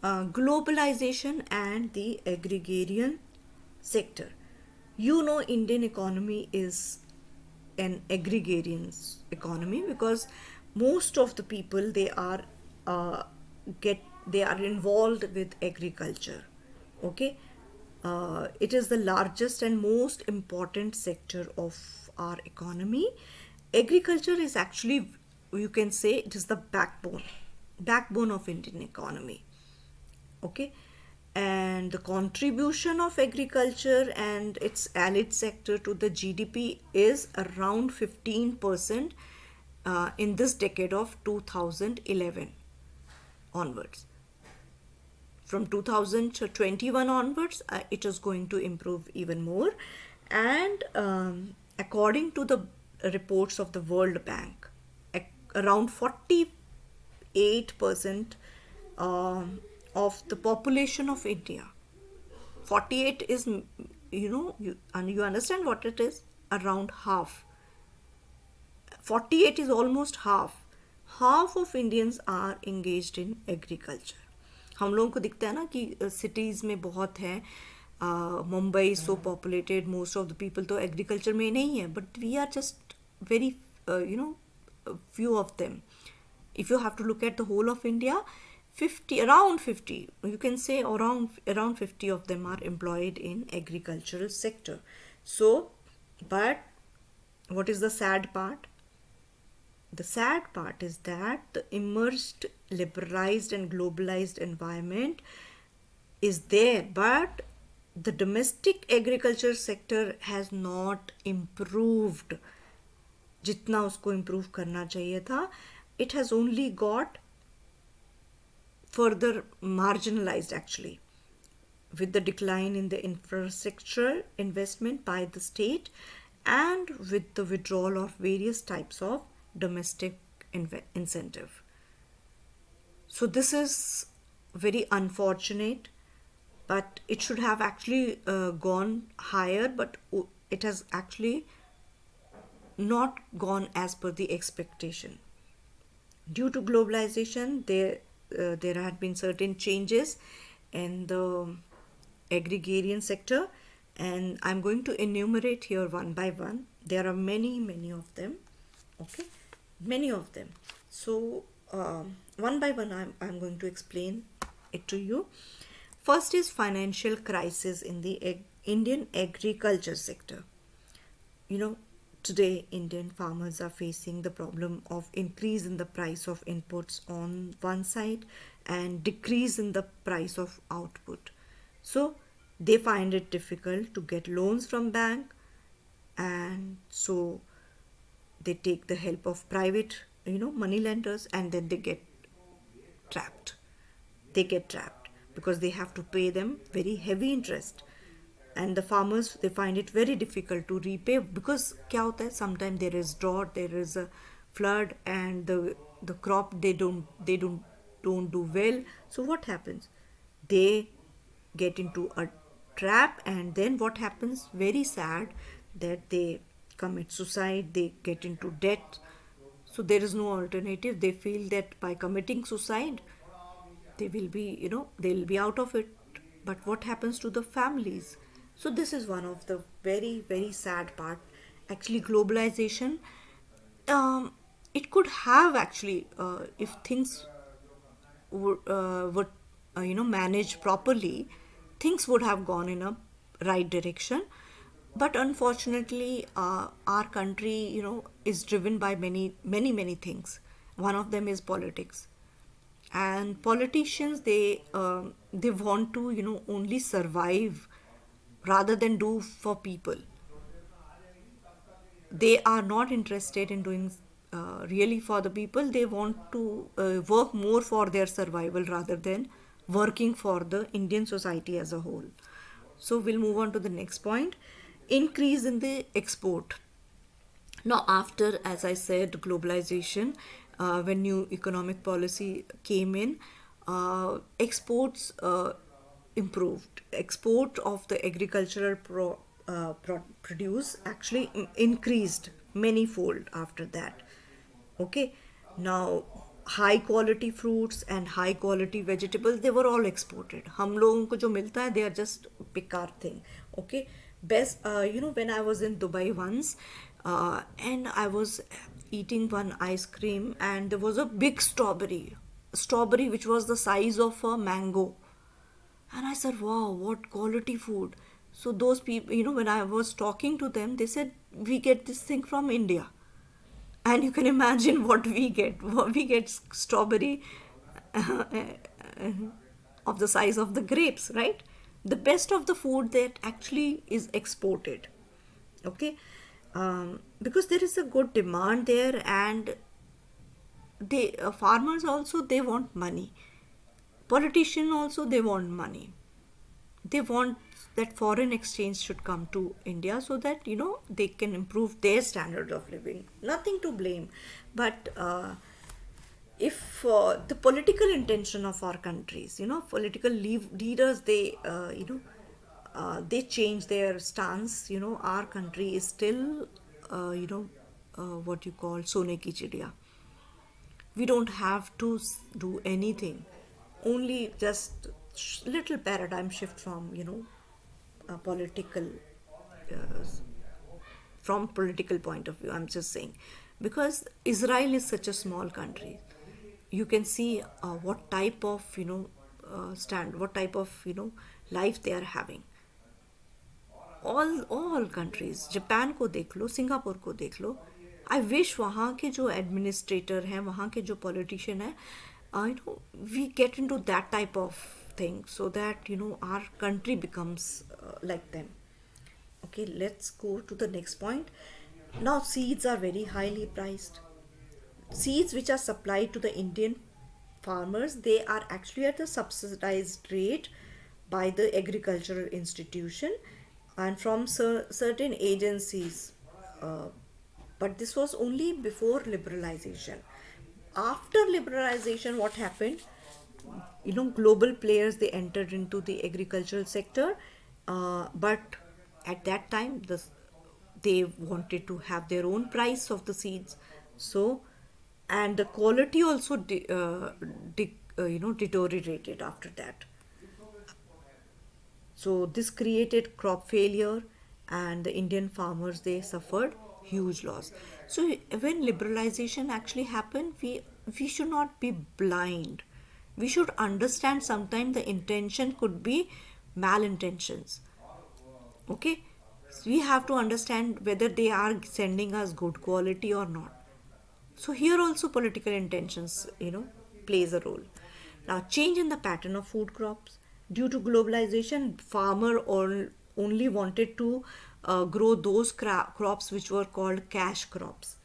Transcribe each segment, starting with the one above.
Globalization and the agrarian sector. Indian economy is an agrarian economy because most of the people uh, they are involved with agriculture. Okay, it is the largest and most important sector of our economy. Agriculture is actually, you can say, it is the backbone of Indian economy. Okay, and the contribution of agriculture and its allied sector to the GDP is around 15% in this decade of 2011 onwards. From 2021 onwards, it is going to improve even more. And according to the reports of the World Bank, around 48% of the population of India. 48 is, and you understand what it is? Around half. 48 is almost half. Half of Indians are engaged in agriculture. हम लोगों को दिखता है ना कि cities में बहुत है. Mumbai so populated, most of the people तो एग्रीकल्चर में नहीं है, but we are just very few of them. If you have to look at the whole of India, around 50, you can say around 50 of them are employed in agricultural sector. So, but what is the sad part? The sad part is that the immersed, liberalized and globalized environment is there, but the domestic agriculture sector has not improved जितना उसको improve करना चाहिए था. It has only got further marginalized actually with the decline in the infrastructural investment by the state and with the withdrawal of various types of domestic incentive. So this is very unfortunate, but it should have actually gone higher, but it has actually not gone as per the expectation. Due to globalization, there had been certain changes in the agrarian sector, and I'm going to enumerate here one by one. There are many of them. Okay, many of them. So one by one I'm going to explain it to you. First is financial crisis in the Indian agriculture sector. Today Indian farmers are facing the problem of increase in the price of inputs on one side and decrease in the price of output. So they find it difficult to get loans from bank, and so they take the help of private money lenders, and then they get trapped. Because they have to pay them very heavy interest, and the farmers, they find it very difficult to repay, because क्या होता है, sometimes there is drought, there is a flood, and the crop they don't do well. So what happens? They get into a trap, and then what happens? Very sad, that they commit suicide, they get into debt. So there is no alternative. They feel that by committing suicide they will be they'll be out of it. But what happens to the families? So this is one of the very sad part. Actually, globalization, it could have actually, if things would managed properly, things would have gone in a right direction. But unfortunately, our country is driven by many things. One of them is politics, and politicians, they want to only survive rather than do for people. They are not interested in doing really for the people. They want to work more for their survival rather than working for the Indian society as a whole. So we'll move on to the next point. Increase in the export. Now, after, as I said, globalization, when new economic policy came in, exports improved. Export of the agricultural produce actually increased manyfold after that. Okay, now high quality fruits and high quality vegetables, they were all exported. हम लोगों को जो मिलता है, they are just बेकार thing. Okay, best, when I was in Dubai once, and I was eating one ice cream, and there was a big strawberry which was the size of a mango. And I said, wow, what quality food. So those people, when I was talking to them, they said, we get this thing from India. And you can imagine what we get. We get strawberry of the size of the grapes, right? The best of the food that actually is exported. Okay, because there is a good demand there, and they farmers also, they want money. Politicians also, they want money. They want that foreign exchange should come to India, so that they can improve their standard of living. Nothing to blame, but if the political intention of our countries, political leaders, they change their stance. Our country is still, what you call sone ki chidiya. We don't have to do anything, only just little paradigm shift from political, uh, from political point of view, I'm just saying, because Israel is such a small country. You can see what type of what type of life they are having. All countries, Japan को देख लो, Singapore को देख लो. I wish वहाँ के जो administrator हैं, वहाँ के जो पॉलिटिशियन हैं, we get into that type of thing, so that our country becomes like them. Okay, let's go to the next point. Now seeds are very highly priced. Seeds which are supplied to the Indian farmers, they are actually at a subsidized rate by the agricultural institution and from certain agencies, but this was only before liberalization. After liberalization, what happened? Global players, they entered into the agricultural sector, but at that time they wanted to have their own price of the seeds. So, and the quality also deteriorated after that. So this created crop failure, and the Indian farmers, they suffered huge loss. So when liberalization actually happened, we should not be blind. We should understand sometimes the intention could be malintentions. Okay, so we have to understand whether they are sending us good quality or not. So here also political intentions, plays a role. Now, change in the pattern of food crops. Due to globalization, farmer only wanted to grow those crops which were called cash crops,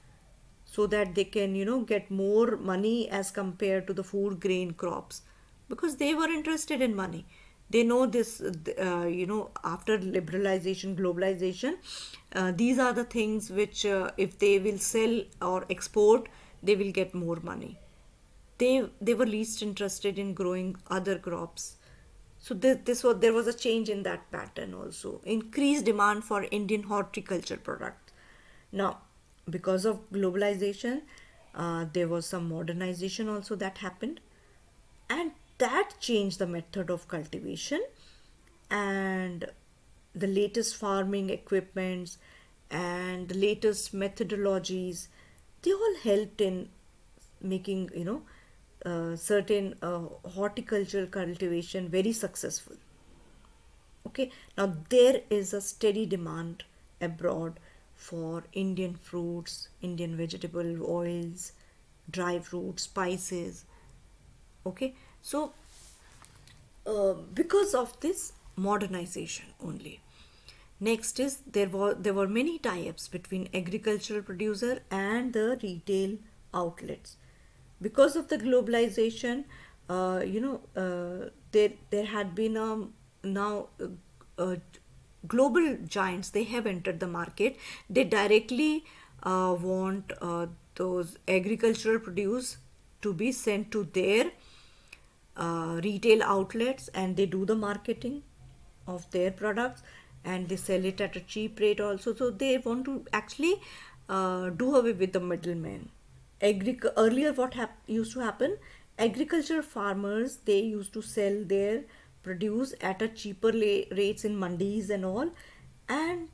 so that they can get more money as compared to the food grain crops, because they were interested in money. They know this, after liberalization, globalization, these are the things which, if they will sell or export, they will get more money. They were least interested in growing other crops. So there was a change in that pattern also. Increased demand for Indian horticulture products. Now, because of globalization, there was some modernization also that happened, and that changed the method of cultivation, and the latest farming equipments and the latest methodologies, they all helped in making certain horticultural cultivation very successful. Okay, now there is a steady demand abroad for Indian fruits, Indian vegetable oils, dry fruits, spices. Okay, so because of this modernization only. Next is, there were many tie-ups between agricultural producer and the retail outlets. Because of the globalization, there had been now global giants, they have entered the market. They directly want those agricultural produce to be sent to their retail outlets, and they do the marketing of their products, and they sell it at a cheap rate also. So they want to actually do away with the middlemen. Earlier what used to happen, agriculture farmers, they used to sell their produce at a cheaper rates in mandis and all, and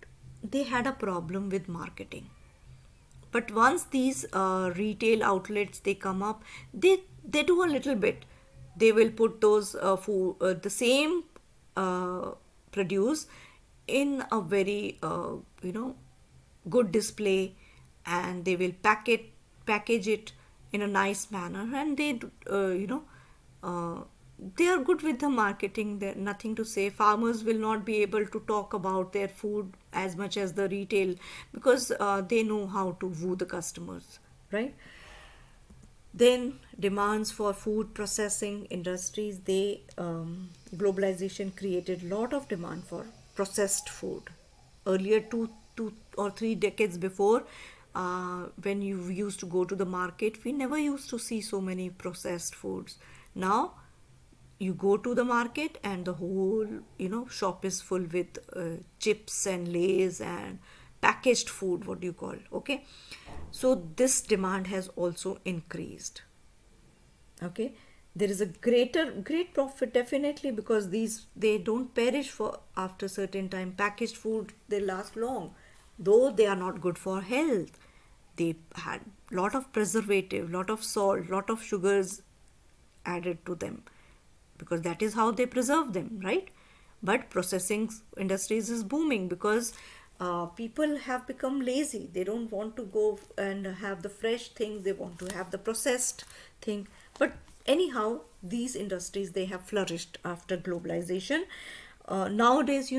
they had a problem with marketing. But once these retail outlets they come up, they do a little bit. They will put those the same uh, produce in a very good display, and they will package it in a nice manner, and uh, they are good with the marketing. There nothing to say. Farmers will not be able to talk about their food as much as the retail, because they know how to woo the customers, right? Then demands for food processing industries, they globalization created lot of demand for processed food. Earlier, two or three decades before, when you used to go to the market, we never used to see so many processed foods. Now you go to the market and the whole shop is full with chips and lays and packaged food, what do you call, okay. So this demand has also increased, okay. There is a great profit definitely, because these they don't perish for after certain time. Packaged food, they last long, though they are not good for health. They had lot of preservative, lot of salt, lot of sugars added to them, because that is how they preserve them, right? But processing industries is booming because people have become lazy. They don't want to go and have the fresh things, they want to have the processed thing. But anyhow, these industries, they have flourished after globalization. Nowadays,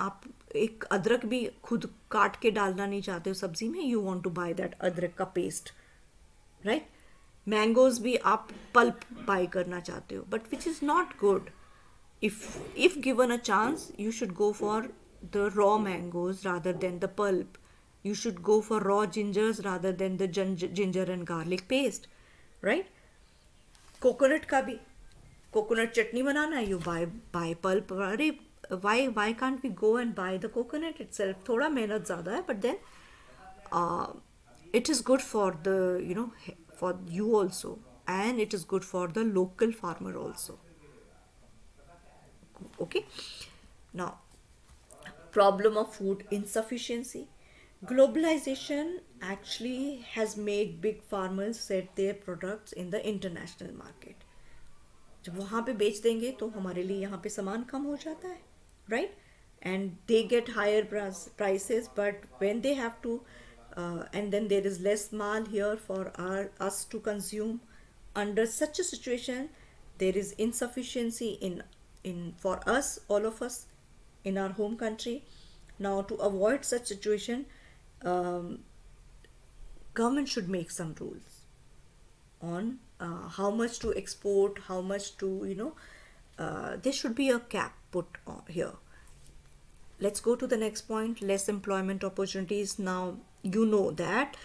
आप एक अदरक भी खुद काट के डालना नहीं चाहते हो सब्जी में, you want to buy that अदरक का पेस्ट, राइट? मैंगोज भी आप पल्प बाय करना चाहते हो, but which is not good. If given a chance, you should go for the raw mangoes rather than the pulp. You should go for raw gingers rather than the ginger and garlic paste, right? Coconut का भी, coconut चटनी बनाना है, you bye pulp. अरे why can't we go and buy the coconut itself? थोड़ा मेहनत ज़्यादा है, but then it is good for the for you also, and it is good for the local farmer also, okay. Now, problem of food insufficiency. Globalization actually has made big farmers set their products in the international market. जब वहाँ पे बेच देंगे तो हमारे लिए यहाँ पे सामान कम हो जाता है, right? And they get higher prices, but when they have to and then there is less mal here for us to consume. Under such a situation, there is insufficiency in for us, all of us, in our home country. Now, to avoid such situation, government should make some rules on how much to export, how much to there should be a cap put on here. Let's go to the next point, less employment opportunities. Now, you know that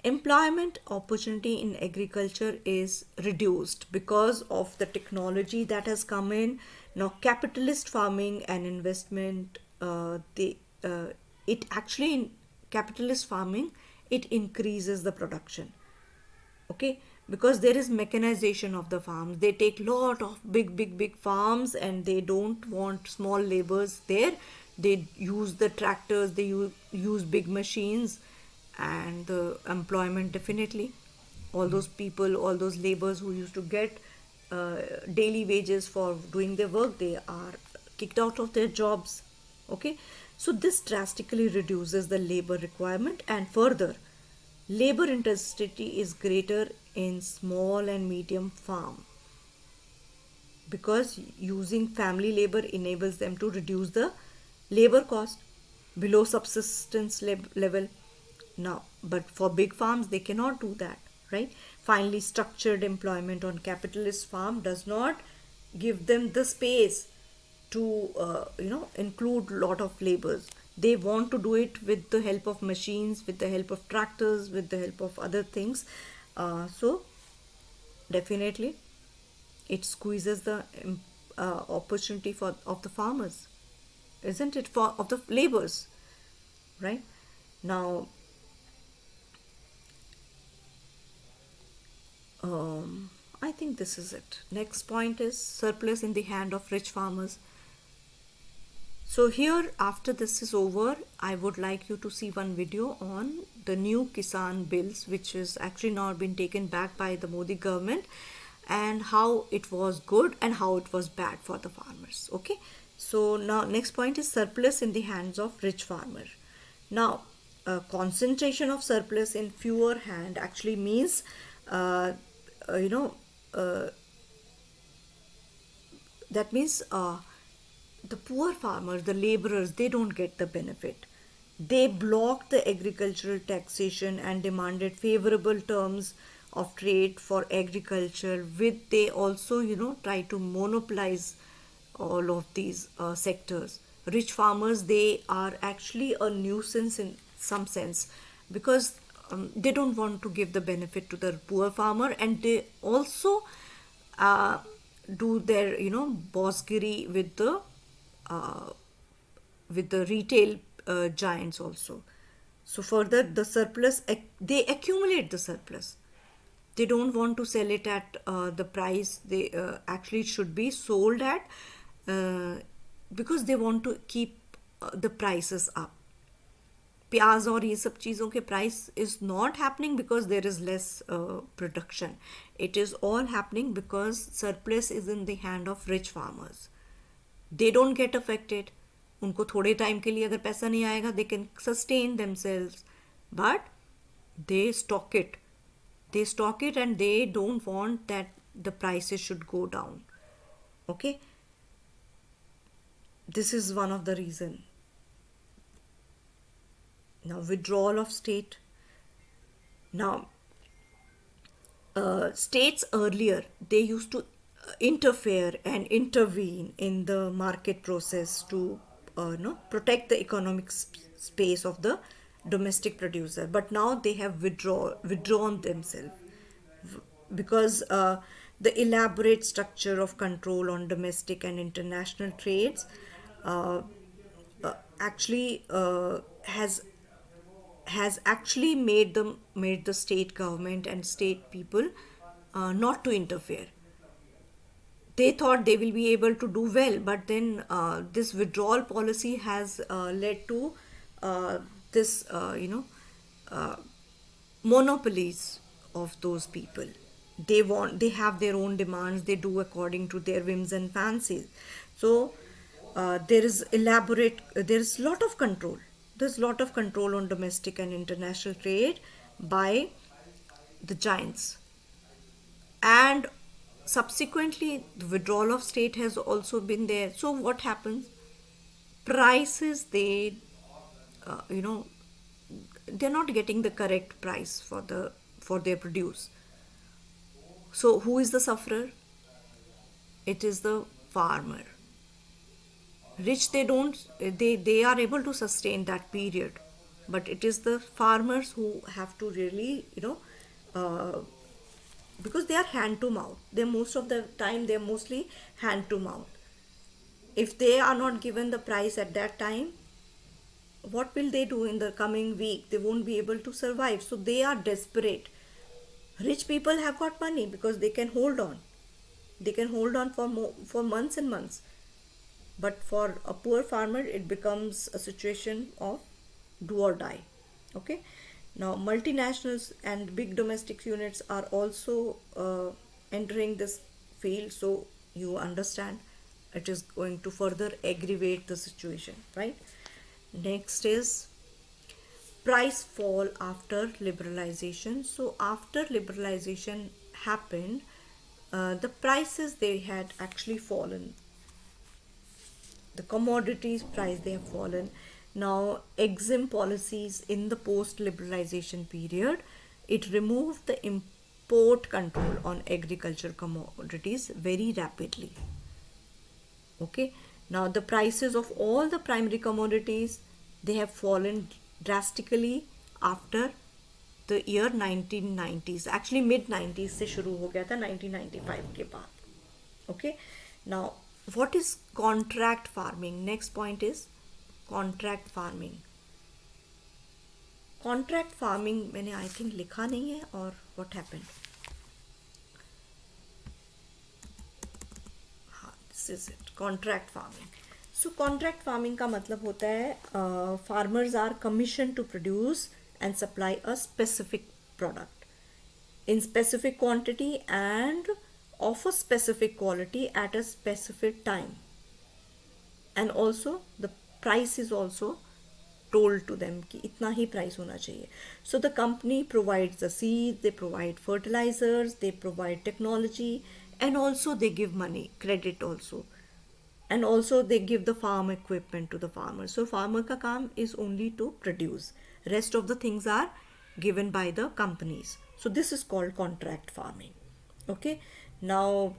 employment opportunity in agriculture is reduced because of the technology that has come in. Now, capitalist farming and investment, it actually, in capitalist farming, it increases the production, okay, because there is mechanization of the farms. They take lot of big farms, and they don't want small laborers there. They use the tractors, they use big machines, and the employment, definitely, all those people, all those laborers who used to get daily wages for doing their work, they are kicked out of their jobs, okay. So this drastically reduces the labor requirement, and further, labor intensity is greater in small and medium farm, because using family labor enables them to reduce the labor cost below subsistence level. Now, but for big farms, they cannot do that, right? Finally, structured employment on capitalist farm does not give them the space to include lot of laborers. They want to do it with the help of machines, with the help of tractors, with the help of other things. So definitely it squeezes the opportunity of the farmers, isn't it, for of the laborers, right? Now, I think this is it. Next point is surplus in the hand of rich farmers. So here, after this is over, I would like you to see one video on the new Kisan bills, which is actually now been taken back by the Modi government, and how it was good and how it was bad for the farmers. Okay. So now next point is surplus in the hands of rich farmer. Now, concentration of surplus in fewer hand actually means, uh, you know, that means the poor farmers, the laborers, they don't get the benefit. They blocked the agricultural taxation and demanded favorable terms of trade for agriculture. With they also, try to monopolize all of these sectors. Rich farmers, they are actually a nuisance in some sense, because they don't want to give the benefit to the poor farmer, and they also uh, do their bossgiri uh, with the retail giants also. So further, the surplus, they accumulate the surplus. They don't want to sell it at the price they actually should be sold at, uh, because they want to keep the prices up. प्याज और ये सब चीज़ों के price is not happening because there is less production. It is all happening because surplus is in the hand of rich farmers. They don't get affected. उनको थोड़े time के लिए अगर पैसा नहीं आएगा, they can sustain themselves, but they stock it and they don't want that the prices should go down. Okay, this is one of the reason. Now, withdrawal of state. Now, states earlier, they used to interfere and intervene in the market process to protect the economic space of the domestic producer, but now they have withdrawn themselves, because the elaborate structure of control on domestic and international trades actually has actually made the state government and state people not to interfere. They thought they will be able to do well, but then this withdrawal policy has led to this monopolies of those people. They have their own demands, they do according to their whims and fancies. So there's lot of control. There's lot of control on domestic and international trade by the giants. And subsequently, the withdrawal of state has also been there. So what happens? Prices, uh, you know they're not getting the correct price for their produce. So who is the sufferer? It is the farmer. Rich, they are able to sustain that period, but it is the farmers who have to really uh, because they are hand to mouth. They most of the time they're mostly hand to mouth. If they are not given the price at that time, what will they do in the coming week? They won't be able to survive. So they are desperate. Rich people have got money because they can hold on. They can hold on for months and months. But for a poor farmer, it becomes a situation of do or die. Okay. Now, multinationals and big domestic units are also entering this field. So you understand, it is going to further aggravate the situation, right? Next is price fall after liberalization. So after liberalization happened, the prices, they had actually fallen. The commodities price, they have fallen. Now, exim policies in the post liberalization period, it removed the import control on agriculture commodities very rapidly. Okay, now the prices of all the primary commodities, they have fallen drastically after the year 1990s. Actually mid 90s से शुरू हो गया था 1995 के बाद. Okay, now what is contract farming? Next point is contract farming. Contract farming मैंने I think लिखा नहीं है, और what happened? is it? Contract farming. So contract farming का मतलब होता है farmers are commissioned to produce and supply a specific product in specific quantity and of a specific quality at a specific time, and also the price is also told to them कि इतना ही price होना चाहिए. So the company provides the seed, they provide fertilizers, they provide technology, and also they give money, credit also, and also they give the farm equipment to the farmer. So farmer का काम is only to produce. Rest of the things are given by the companies. So this is called contract farming. Okay. Now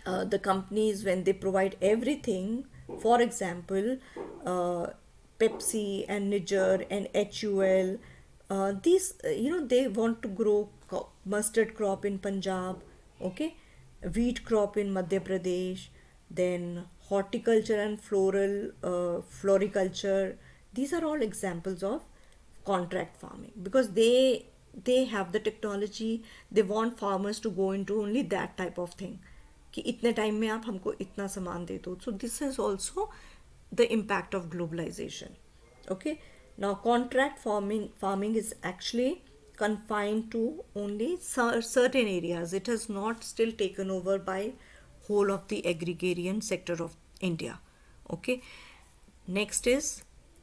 the companies, when they provide everything, for example, Pepsi and Niger and HUL, these they want to grow mustard crop in Punjab, okay, wheat crop in Madhya Pradesh, then horticulture and floriculture. These are all examples of contract farming because they have the technology. They want farmers to go into only that type of thing कि इतने time में आप हमको इतना सामान दे दो. So this is also the impact of globalization. Okay. Now contract farming is actually confined to only certain areas. It has not still taken over by whole of the agrarian sector of India. Okay. Next is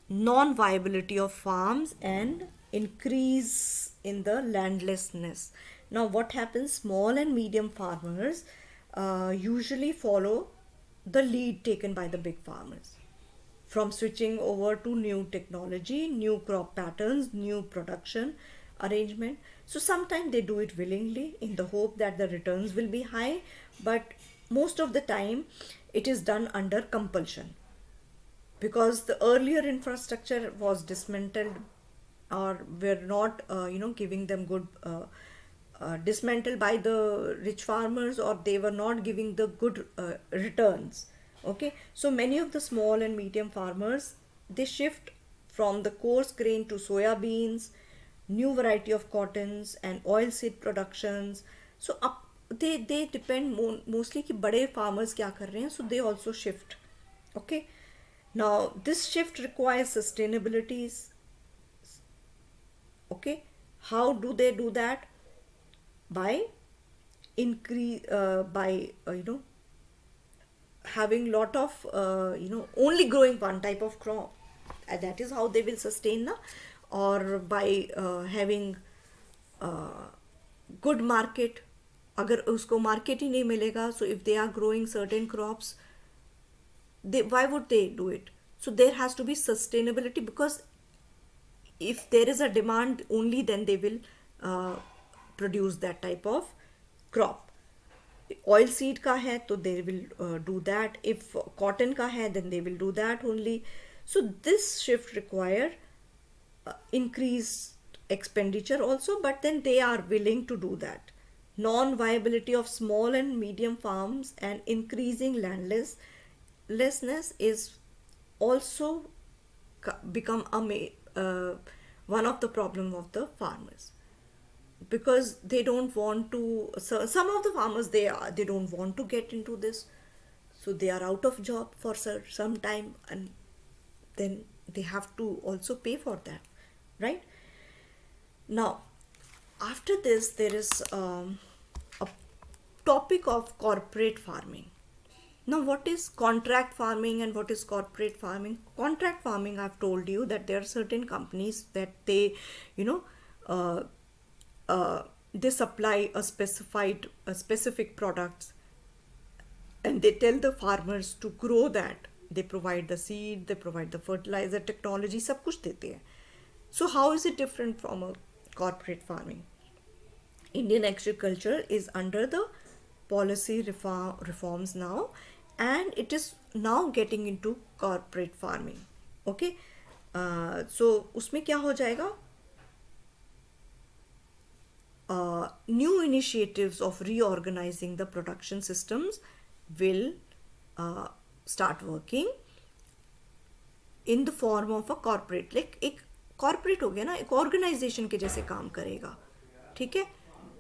non-viability of farms and increase in the landlessness. Now what happens? Small and medium farmers usually follow the lead taken by the big farmers from switching over to new technology, new crop patterns, new production arrangement. So sometimes they do it willingly in the hope that the returns will be high, but most of the time it is done under compulsion because the earlier infrastructure was dismantled or were not giving them good dismantled by the rich farmers, or they were not giving the good returns. Okay, so many of the small and medium farmers, they shift from the coarse grain to soya beans, new variety of cottons and oil seed productions. So up they depend mostly कि बड़े farmers क्या कर रहे हैं, so they also shift. Okay, now this shift requires sustainability. Okay, how do they do that? By having lot of only growing one type of crop, and that is how they will sustain na, or by having good market. अगर उसको market ही नहीं मिलेगा, so if they are growing certain crops, why would they do it? So there has to be sustainability, because if there is a demand, only then they will produce that type of crop. Oil seed का है तो they will do that. If cotton का है, then they will do that only. So this shift require increased expenditure also, but then they are willing to do that. Non-viability of small and medium farms and increasing landlessness is also become one of the problem of the farmers, because they don't want to. So some of the farmers, they don't want to get into this, so they are out of job for some time, and then they have to also pay for that, right? Now after this, there is a topic of corporate farming. Now what is contract farming and what is corporate farming? Contract farming, I've told you that there are certain companies that they they supply a specific products, and they tell the farmers to grow that. They provide the seed, they provide the fertilizer technology, सब कुछ देते हैं. So how is it different from a corporate farming? Indian agriculture is under the policy reforms now, and it is now getting into corporate farming. Okay, so उसमें क्या हो जाएगा? New initiatives of reorganizing the production systems will start working in the form of a corporate. Like एक corporate हो गया ना, एक organization के जैसे काम करेगा, ठीक है?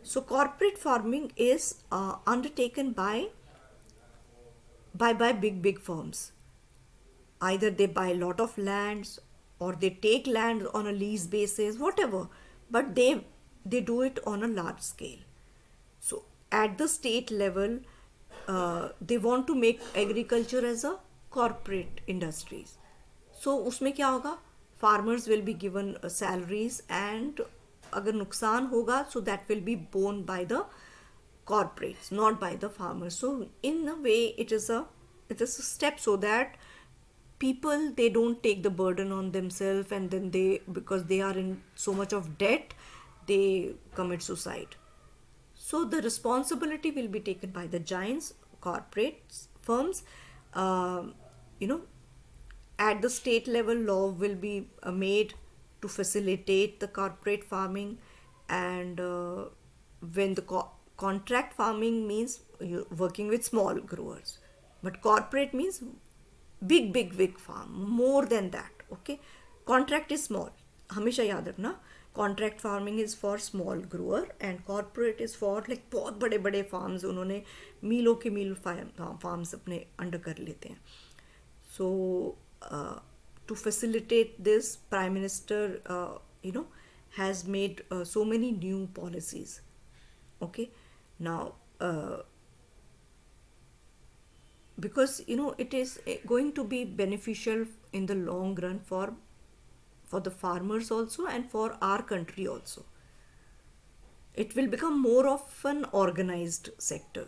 So corporate farming is undertaken by by big firms. Either they buy a lot of lands, or they take land on a lease basis, whatever, but they do it on a large scale. So at the state level, they want to make agriculture as a corporate industries. So उसमें क्या होगा, farmers will be given salaries, and अगर नुकसान होगा, so that will be borne by the corporates, not by the farmers. So in a way, it is a step so that people, they don't take the burden on themselves, and then they, because they are in so much of debt, they commit suicide. So the responsibility will be taken by the giants, corporate firms. Um, you know, at the state level, law will be made to facilitate the corporate farming, and when the contract farming means you working with small growers, but corporate means big farm, more than that. Okay, contract is small, हमेशा याद रखना, contract farming is for small grower and corporate is for like बहुत बड़े बड़े farms, उन्होंने मीलों के मील farms अपने अंडर कर लेते हैं. So to facilitate this, prime minister has made so many new policies. Okay, now because it is going to be beneficial in the long run for the farmers also, and for our country also. It will become more of an organized sector,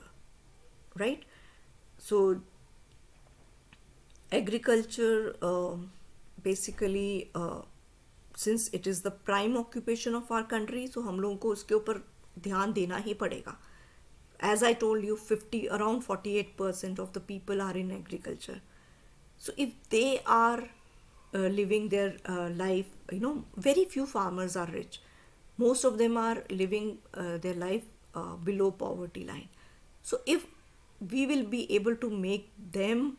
right? So agriculture, basically, since it is the prime occupation of our country, so हम लोगों को उसके ऊपर ध्यान देना ही पड़ेगा. As I told you, around 48% of the people are in agriculture. So if they are living their life, very few farmers are rich. Most of them are living their life below poverty line. So if we will be able to make them,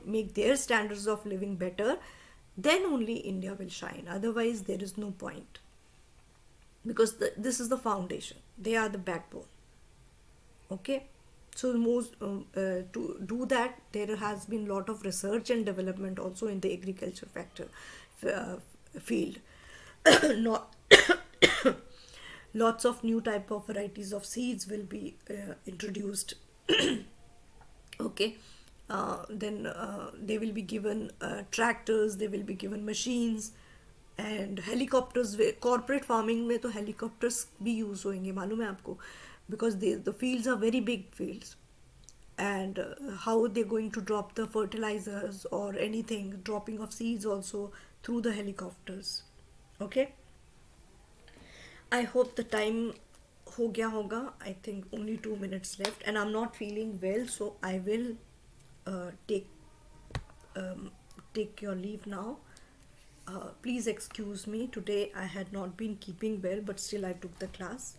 make their standards of living better, then only India will shine. Otherwise, there is no point. Because this is the foundation. They are the backbone. Okay? So to do that, there has been a lot of research and development also in the agriculture field. Not lots of new type of varieties of seeds will be introduced. Okay, then they will be given tractors, they will be given machines and helicopters. Corporate farming में तो helicopters भी use होंगे, मालूम है आपको, because the fields are very big fields, and how they're going to drop the fertilizers or anything, dropping of seeds also through the helicopters. Okay, I hope the time हो गया होगा. I think only 2 minutes left, and I'm not feeling well, so I will take your leave now. Please excuse me. Today I had not been keeping well, but still I took the class.